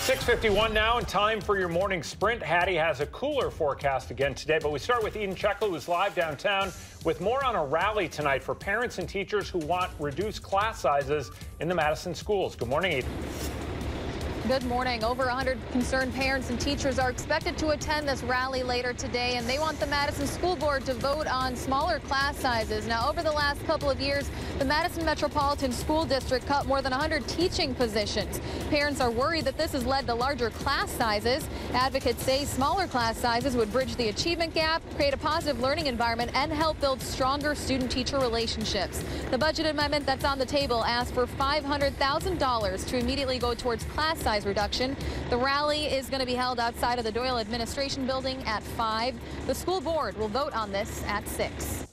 6:51 now, and time for your morning sprint. Hattie has a cooler forecast again today, but we start with Checkol, who's live downtown with more on a rally tonight for parents and teachers who want reduced class sizes in the Madison schools. Good morning, Eden. Good morning. Over 100 concerned parents and teachers are expected to attend this rally later today, and they want the Madison School Board to vote on smaller class sizes. Now, over the last couple of years, the Madison Metropolitan School District cut more than 100 teaching positions. Parents are worried that this has led to larger class sizes. Advocates say smaller class sizes would bridge the achievement gap, create a positive learning environment, and help build stronger student-teacher relationships. The budget amendment that's on the table asks for $500,000 to immediately go towards class size reduction. The rally is going to be held outside of the Doyle Administration Building at 5. The school board will vote on this at 6.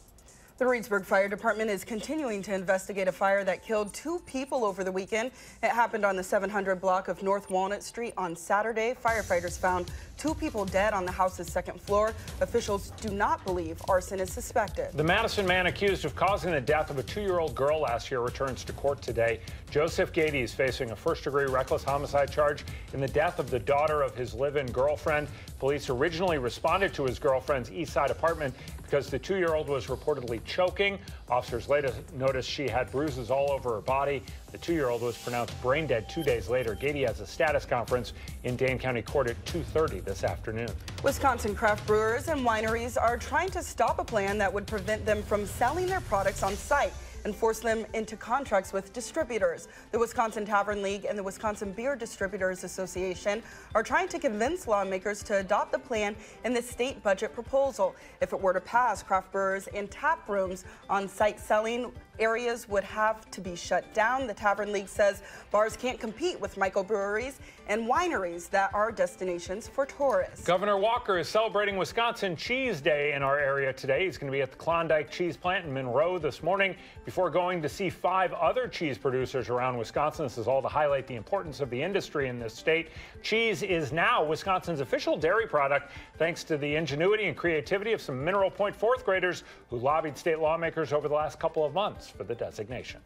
The Reedsburg Fire Department is continuing to investigate a fire that killed 2 people over the weekend. It happened on the 700 block of North Walnut Street on Saturday. Firefighters found 2 people dead on the house's second floor. Officials do not believe arson is suspected. The Madison man accused of causing the death of a 2-year-old girl last year returns to court today. Joseph Gady is facing a first-degree reckless homicide charge in the death of the daughter of his live-in girlfriend. Police originally responded to his girlfriend's East Side apartment because the 2-year-old was reportedly choking. Officers later noticed she had bruises all over her body. The 2-year-old was pronounced brain dead 2 days later. Gady has a status conference in Dane County Court at 2:30 this afternoon. Wisconsin craft brewers and wineries are trying to stop a plan that would prevent them from selling their products on site and force them into contracts with distributors. The Wisconsin Tavern League and the Wisconsin Beer Distributors Association are trying to convince lawmakers to adopt the plan in the state budget proposal. If it were to pass, craft brewers and tap rooms on site selling areas would have to be shut down. The Tavern League says bars can't compete with microbreweries and wineries that are destinations for tourists. Governor Walker is celebrating Wisconsin Cheese Day in our area today. He's going to be at the Klondike Cheese Plant in Monroe this morning before going to see 5 other cheese producers around Wisconsin. This is all to highlight the importance of the industry in this state. Cheese is now Wisconsin's official dairy product, thanks to the ingenuity and creativity of some Mineral Point 4th graders who lobbied state lawmakers over the last couple of months for the designation.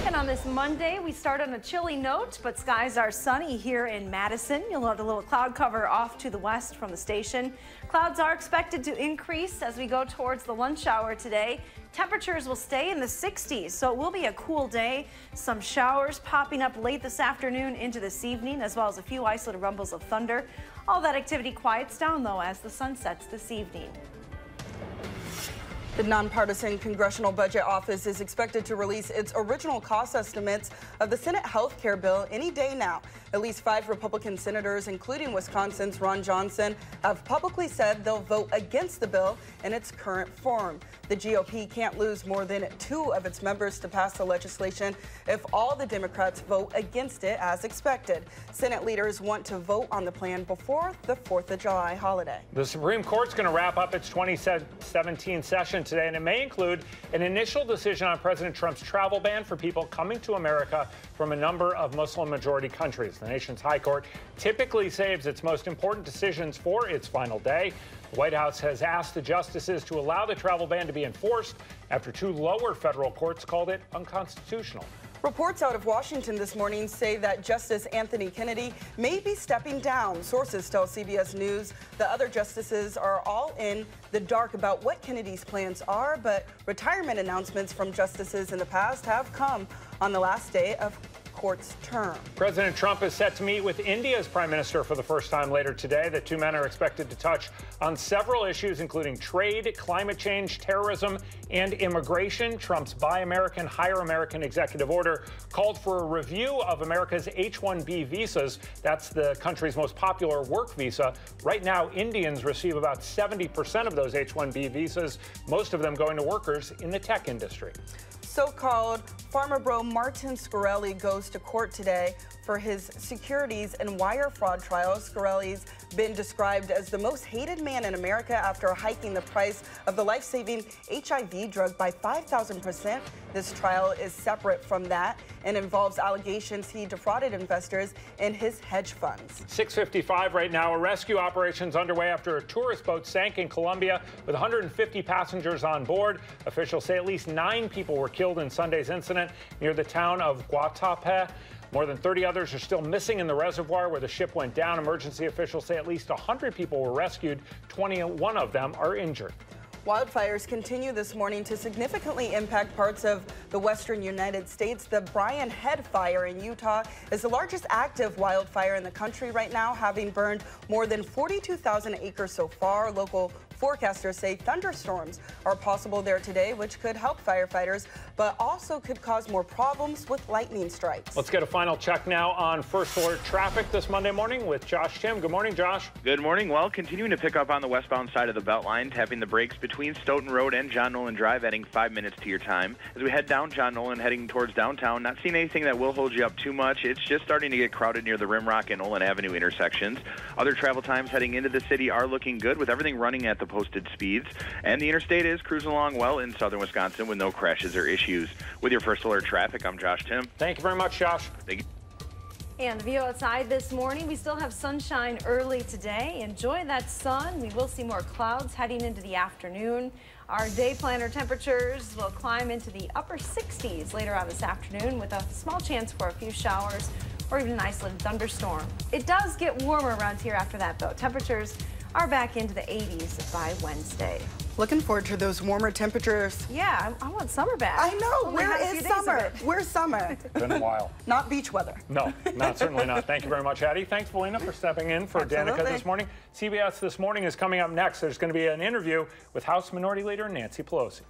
And on this Monday, we start on a chilly note, but skies are sunny here in Madison. You'll note a little cloud cover off to the west from the station. Clouds are expected to increase as we go towards the lunch hour today. Temperatures will stay in the 60s, so it will be a cool day. Some showers popping up late this afternoon into this evening, as well as a few isolated rumbles of thunder. All that activity quiets down, though, as the sun sets this evening. The nonpartisan Congressional Budget Office is expected to release its original cost estimates of the Senate health care bill any day now. At least 5 Republican senators, including Wisconsin's Ron Johnson, have publicly said they'll vote against the bill in its current form. The GOP can't lose more than 2 of its members to pass the legislation if all the Democrats vote against it as expected. Senate leaders want to vote on the plan before the 4th of July holiday. The Supreme Court's going to wrap up its 2017 session today, and it may include an initial decision on President Trump's travel ban for people coming to America from a number of Muslim-majority countries. The nation's high court typically saves its most important decisions for its final day. The White House has asked the justices to allow the travel ban to be enforced after 2 lower federal courts called it unconstitutional. Reports out of Washington this morning say that Justice Anthony Kennedy may be stepping down. Sources tell CBS News the other justices are all in the dark about what Kennedy's plans are, but retirement announcements from justices in the past have come on the last day of court's term. President Trump is set to meet with India's prime minister for the first time later today. The 2 men are expected to touch on several issues, including trade, climate change, terrorism, and immigration. Trump's Buy American, Hire American executive order called for a review of America's H-1B visas. That's the country's most popular work visa. Right now, Indians receive about 70% of those H-1B visas, most of them going to workers in the tech industry. So-called farmer bro Martin Shkreli goes to court today for his securities and wire fraud trial. Shkreli's been described as the most hated man in America after hiking the price of the life-saving HIV drug by 5,000%. This trial is separate from that and involves allegations he defrauded investors in his hedge funds. 6:55 right now. A rescue operation's underway after a tourist boat sank in Colombia with 150 passengers on board. Officials say at least 9 people were killed in Sunday's incident near the town of Guatapé. More than 30 others are still missing in the reservoir where the ship went down. Emergency officials say at least 100 people were rescued. 21 of them are injured. Wildfires continue this morning to significantly impact parts of the western United States. The Brian Head Fire in Utah is the largest active wildfire in the country right now, having burned more than 42,000 acres so far. Local forecasters say thunderstorms are possible there today, which could help firefighters, but also could cause more problems with lightning strikes. Let's get a final check now on first alert traffic this Monday morning with Josh Tim. Good morning, Josh. Good morning. Well, continuing to pick up on the westbound side of the Beltline, tapping the brakes between Stoughton Road and John Nolan Drive, adding 5 minutes to your time. As we head down John Nolan, heading towards downtown, not seeing anything that will hold you up too much. It's just starting to get crowded near the Rimrock and Nolan Avenue intersections. Other travel times heading into the city are looking good with everything running at the posted speeds. And the interstate is cruising along well in southern Wisconsin with no crashes or issues. With your first alert traffic, I'm Josh Tim. Thank you very much, Josh. Thank you. And the view outside this morning, we still have sunshine early today. Enjoy that sun. We will see more clouds heading into the afternoon. Our day planner temperatures will climb into the upper 60s later on this afternoon with a small chance for a few showers or even an isolated thunderstorm. It does get warmer around here after that, though. Temperatures are back into the 80s by Wednesday. Looking forward to those warmer temperatures. Yeah, I want summer back. I know. Only Where had a few is days of summer? it. Where's summer? Been a while. Not beach weather. No, certainly not. Thank you very much, Addie. Thanks, Belina, for stepping in for Danica this morning. CBS This Morning is coming up next. There's going to be an interview with House Minority Leader Nancy Pelosi.